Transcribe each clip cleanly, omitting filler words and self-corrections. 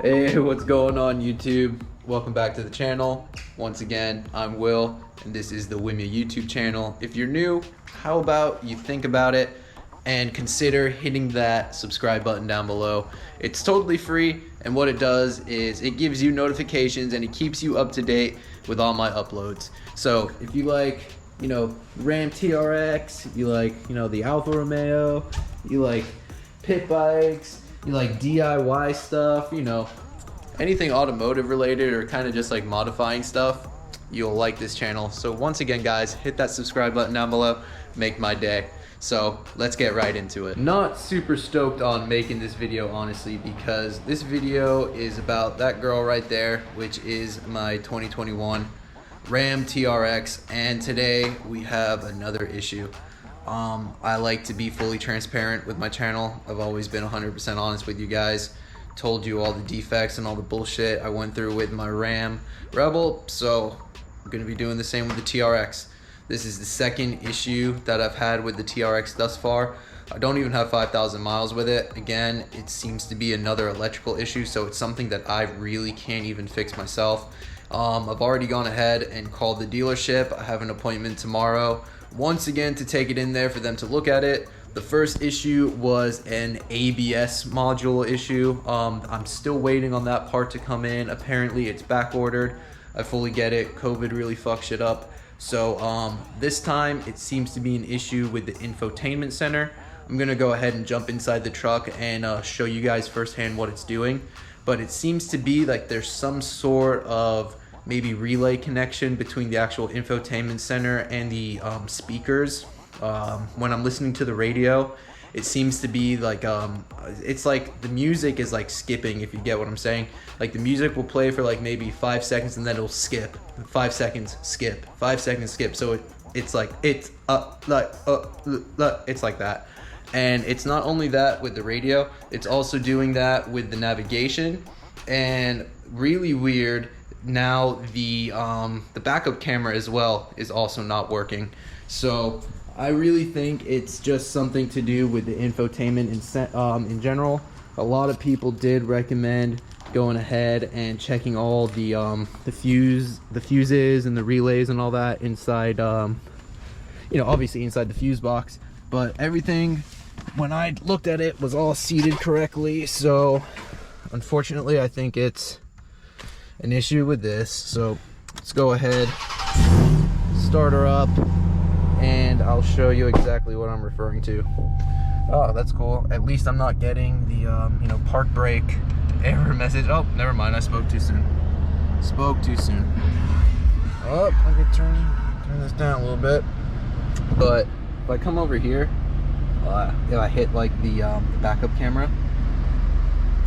Hey, what's going on YouTube? Welcome back to the channel. Once again, I'm Will, and this is the Wimya YouTube channel. If you're new, how about you think about it and consider hitting that subscribe button down below. It's totally free, and what it does is it gives you notifications and it keeps you up to date with all my uploads. So if you like, Ram TRX, you like, the Alfa Romeo, you like pit bikes, you like DIY stuff, anything automotive related or kind of just like modifying stuff, you'll like this channel. So once again, guys, hit that subscribe button down below, make my day. So let's get right into it. Not super stoked on making this video, honestly, because this video is about that girl right there, which is my 2021 Ram TRX, and today we have another issue. I like to be fully transparent with my channel. I've always been 100% honest with you guys. Told you all the defects and all the bullshit I went through with my Ram Rebel, so I'm gonna be doing the same with the TRX. This is the second issue that I've had with the TRX thus far. I don't even have 5,000 miles with it. Again, it seems to be another electrical issue, so it's something that I really can't even fix myself. I've already gone ahead and called the dealership. I have an appointment tomorrow, once again, to take it in there for them to look at it. The first issue was an ABS module issue. I'm still waiting on that part to come in. Apparently it's back ordered. I fully get it. COVID really fucked shit up. So this time it seems to be an issue with the infotainment center. I'm gonna go ahead and jump inside the truck and show you guys firsthand what it's doing. But it seems to be like there's some sort of maybe relay connection between the actual infotainment center and the speakers. When I'm listening to the radio, it seems to be like it's like the music is like skipping, if you get what I'm saying. Like the music will play for like maybe 5 seconds and then it'll skip. 5 seconds skip, 5 seconds skip. So it's like it's like that. And it's not only that with the radio, it's also doing that with the navigation. And really weird, now the backup camera as well is also not working. So I really think it's just something to do with the infotainment in general. A lot of people did recommend going ahead and checking all the fuses and the relays and all that inside, obviously inside the fuse box. But everything, when I looked at it, was all seated correctly. So unfortunately, I think it's an issue with this. So let's go ahead, start her up, and I'll show you exactly what I'm referring to. Oh, that's cool. At least I'm not getting the park brake error message. Oh, never mind, I spoke too soon. Oh, let me turn this down a little bit. But if I come over here, if I hit like the backup camera,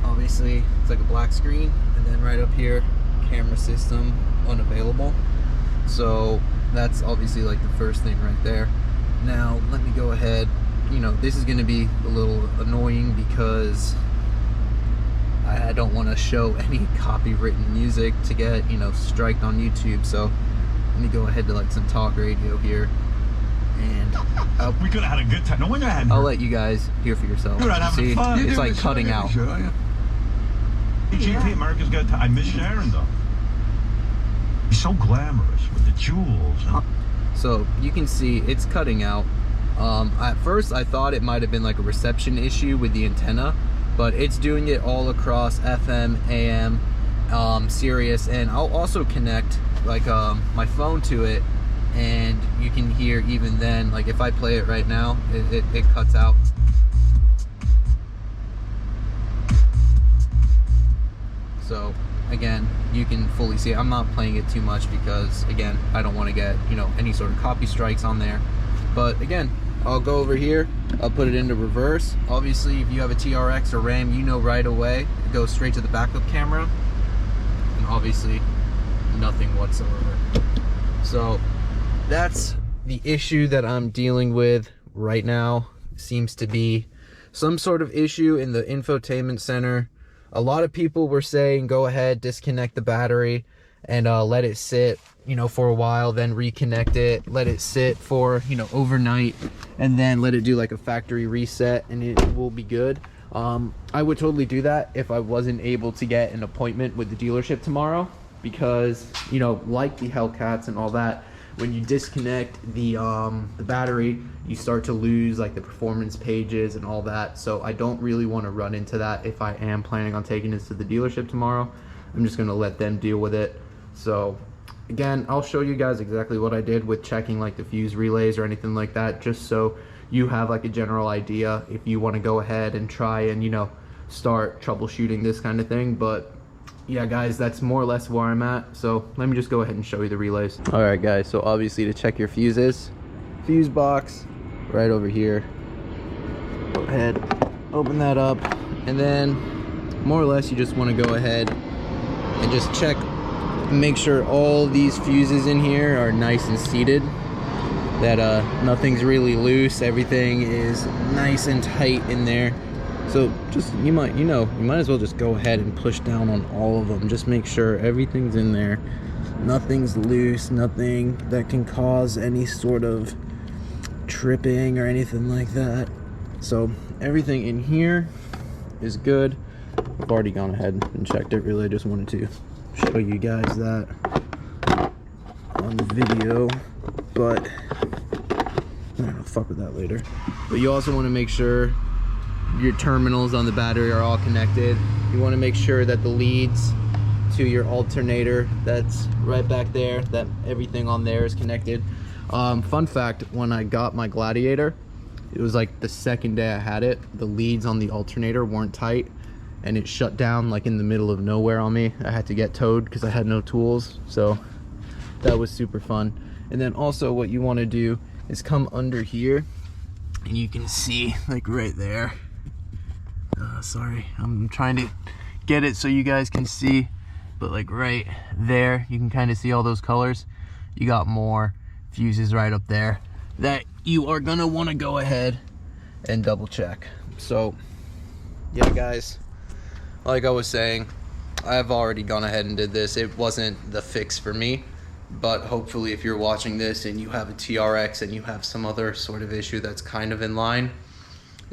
obviously it's like a black screen, and then right up here, camera system unavailable. So that's obviously like the first thing right there. Now let me go ahead. This is going to be a little annoying because I don't want to show any copywritten music to get striked on YouTube. So let me go ahead to like some talk radio here, and we could have had a good time. No wonder I had. I'll let you guys hear for yourself. See, it's like cutting out. GP America's got. I miss Sharon though. He's so glamorous with the jewels. So you can see it's cutting out. At first I thought it might have been like a reception issue with the antenna, but it's doing it all across FM, AM, Sirius, and I'll also connect like my phone to it, and you can hear even then, like if I play it right now, it cuts out. So again, you can fully see it. I'm not playing it too much because again, I don't want to get any sort of copy strikes on there. But again, I'll go over here, I'll put it into reverse. Obviously if you have a TRX or Ram, right away it goes straight to the backup camera, and obviously nothing whatsoever. So that's the issue that I'm dealing with right now. Seems to be some sort of issue in the infotainment center. A lot of people were saying go ahead, disconnect the battery and let it sit for a while, then reconnect it, let it sit for overnight, and then let it do like a factory reset and it will be good. I would totally do that if I wasn't able to get an appointment with the dealership tomorrow, because, you know, like the Hellcats and all that, when you disconnect the battery, you start to lose like the performance pages and all that. So I don't really want to run into that if I am planning on taking this to the dealership tomorrow. I'm just going to let them deal with it. So again, I'll show you guys exactly what I did with checking like the fuse relays or anything like that, just so you have like a general idea if you want to go ahead and try and, you know, start troubleshooting this kind of thing. But yeah guys, that's more or less where I'm at. So let me just go ahead and show you the relays. All right guys, so obviously to check your fuses, fuse box right over here. Go ahead, open that up, and then more or less you just want to go ahead and just check, make sure all these fuses in here are nice and seated, that nothing's really loose, everything is nice and tight in there. So just, you might as well just go ahead and push down on all of them. Just make sure everything's in there, nothing's loose, nothing that can cause any sort of tripping or anything like that. So everything in here is good. I've already gone ahead and checked it. Really, I just wanted to show you guys that on the video, but I don't know, fuck with that later. But you also want to make sure your terminals on the battery are all connected. You want to make sure that the leads to your alternator, that's right back there, that everything on there is connected. Fun fact, when I got my Gladiator, it was like the second day I had it, the leads on the alternator weren't tight and it shut down like in the middle of nowhere on me. I had to get towed because I had no tools, so that was super fun. And then also what you want to do is come under here and you can see like right there, sorry, I'm trying to get it so you guys can see, but like right there you can kind of see all those colors. You got more fuses right up there that you are gonna want to go ahead and double check. So yeah guys, like I was saying, I've already gone ahead and did this. It wasn't the fix for me, but hopefully if you're watching this and you have a TRX and you have some other sort of issue that's kind of in line,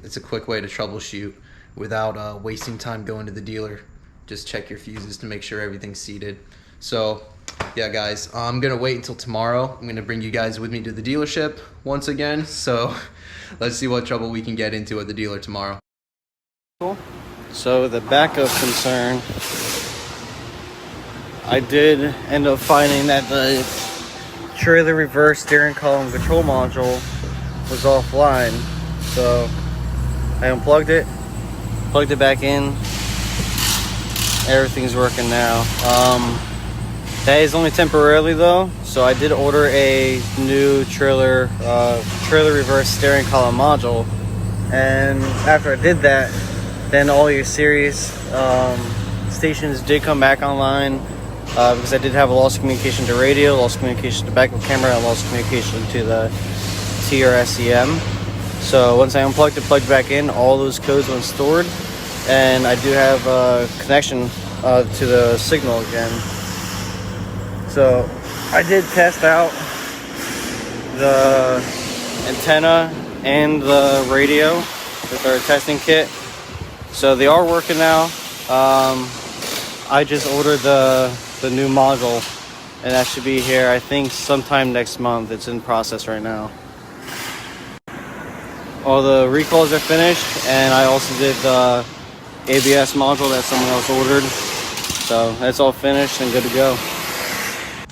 it's a quick way to troubleshoot without wasting time going to the dealer. Just check your fuses to make sure everything's seated. So yeah guys, I'm gonna wait until tomorrow. I'm gonna bring you guys with me to the dealership once again, so let's see what trouble we can get into at the dealer tomorrow. Cool. So the backup concern, I did end up finding that the trailer reverse steering column control module was offline. So I unplugged it, plugged it back in, everything's working now. That is only temporarily though, so I did order a new trailer reverse steering column module, and after I did that, then all your series stations did come back online, because I did have a loss of communication to radio, loss of communication to backup camera, and loss of communication to the TRX. So once I unplugged it, plugged back in, all those codes went stored, and I do have a connection to the signal again. So I did test out the antenna and the radio with our testing kit. So they are working now. I just ordered the new module, and that should be here, I think, sometime next month. It's in process right now. All the recalls are finished, and I also did the ABS module that someone else ordered. So that's all finished and good to go.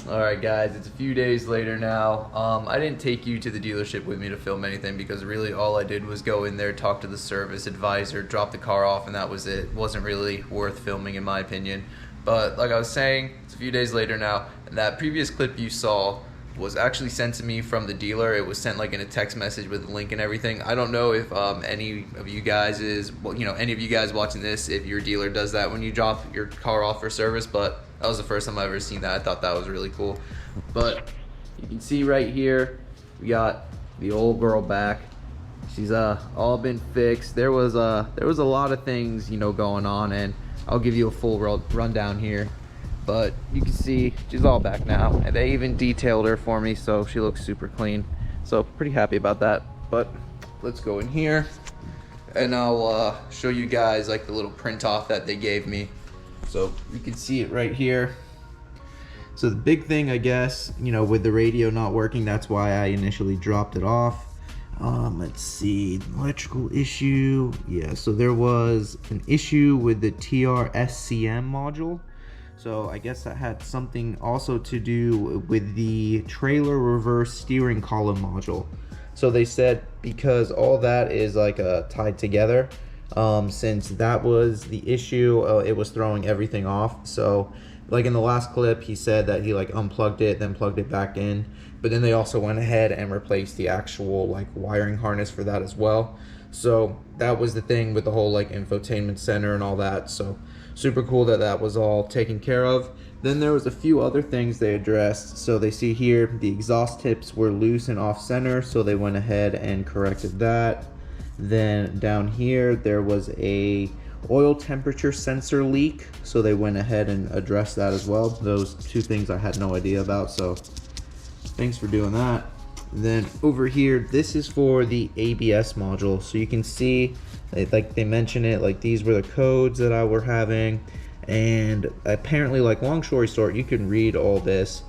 Alright guys, it's a few days later now. I didn't take you to the dealership with me to film anything because really all I did was go in there, talk to the service advisor, drop the car off, and that was it. It wasn't really worth filming in my opinion. But like I was saying, it's a few days later now, and that previous clip you saw was actually sent to me from the dealer. It was sent like in a text message with a link and everything. I don't know if any of you guys watching this, if your dealer does that when you drop your car off for service, but that was the first time I've ever seen that. I thought that was really cool. But you can see right here, we got the old girl back. She's all been fixed. There was a lot of things, going on, and I'll give you a full rundown here. But you can see she's all back now, and they even detailed her for me, so she looks super clean. So pretty happy about that. But let's go in here and I'll show you guys like the little print off that they gave me. So you can see it right here. So the big thing, I guess, you know, with the radio not working, that's why I initially dropped it off. Let's see, electrical issue. Yeah, so there was an issue with the TRSCM module. So I guess that had something also to do with the trailer reverse steering column module. So they said because all that is like tied together, since that was the issue, it was throwing everything off. So like in the last clip, he said that he like unplugged it, then plugged it back in. But then they also went ahead and replaced the actual like wiring harness for that as well. So that was the thing with the whole like infotainment center and all that. So super cool that that was all taken care of. Then there was a few other things they addressed. So they see here the exhaust tips were loose and off center, so they went ahead and corrected that. Then down here there was a oil temperature sensor leak, so they went ahead and addressed that as well. Those two things I had no idea about, so thanks for doing that. And then over here, this is for the ABS module. So you can see, like they mention it, like these were the codes that I were having. And apparently, like long story short, you can read all this,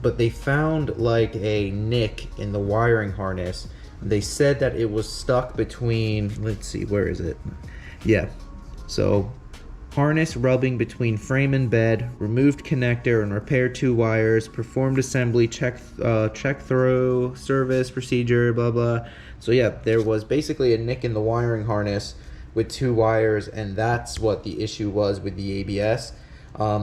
but they found like a nick in the wiring harness. They said that it was stuck between, let's see, where is it? Yeah, so harness rubbing between frame and bed, removed connector and repaired 2 wires, performed assembly, check through, service procedure, blah blah. So yeah, there was basically a nick in the wiring harness with 2 wires, and that's what the issue was with the ABS.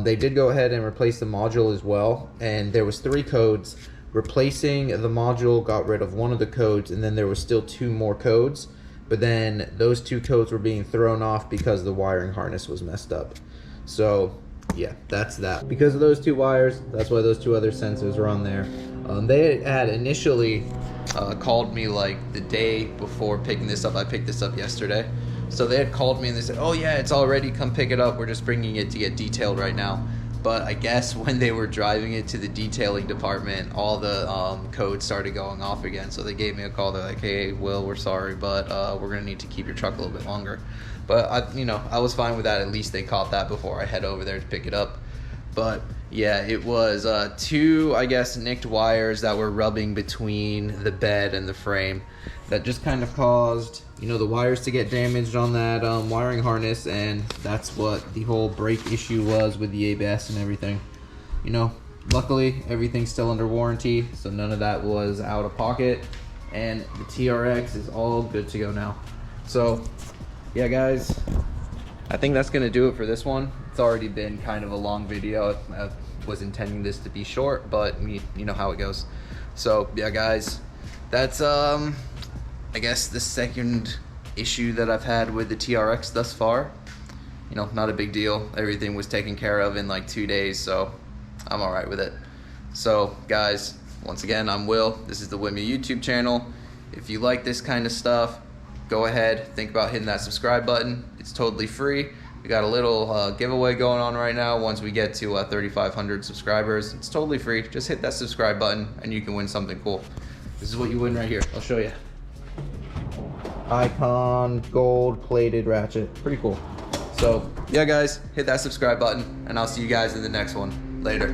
They did go ahead and replace the module as well, and there was 3 codes. Replacing the module got rid of 1 of the codes, and then there was still 2 more codes. But then those 2 codes were being thrown off because the wiring harness was messed up. So yeah, that's that. Because of those 2 wires, that's why those 2 other sensors are on there. They had initially called me like the day before picking this up. I picked this up yesterday. So they had called me and they said, oh yeah, it's all ready, come pick it up. We're just bringing it to get detailed right now. But I guess when they were driving it to the detailing department, all the codes started going off again. So they gave me a call. They're like, hey, Will, we're sorry, but we're going to need to keep your truck a little bit longer. But, I was fine with that. At least they caught that before I head over there to pick it up. But, yeah, it was 2, I guess, nicked wires that were rubbing between the bed and the frame. That just kind of caused, the wires to get damaged on that wiring harness, and that's what the whole brake issue was with the ABS and everything. Luckily, everything's still under warranty, so none of that was out of pocket, and the TRX is all good to go now. So, yeah, guys, I think that's going to do it for this one. It's already been kind of a long video. I was intending this to be short, but you know how it goes. So, yeah, guys, that's I guess the second issue that I've had with the TRX thus far. Not a big deal. Everything was taken care of in like 2 days, so I'm all right with it. So guys, once again, I'm Will. This is the Wimmy YouTube channel. If you like this kind of stuff, go ahead, think about hitting that subscribe button. It's totally free. We got a little giveaway going on right now. Once we get to 3,500 subscribers, it's totally free. Just hit that subscribe button and you can win something cool. This is what you win right here. I'll show you. Icon gold plated ratchet. Pretty cool. So yeah, guys, hit that subscribe button and I'll see you guys in the next one. Later.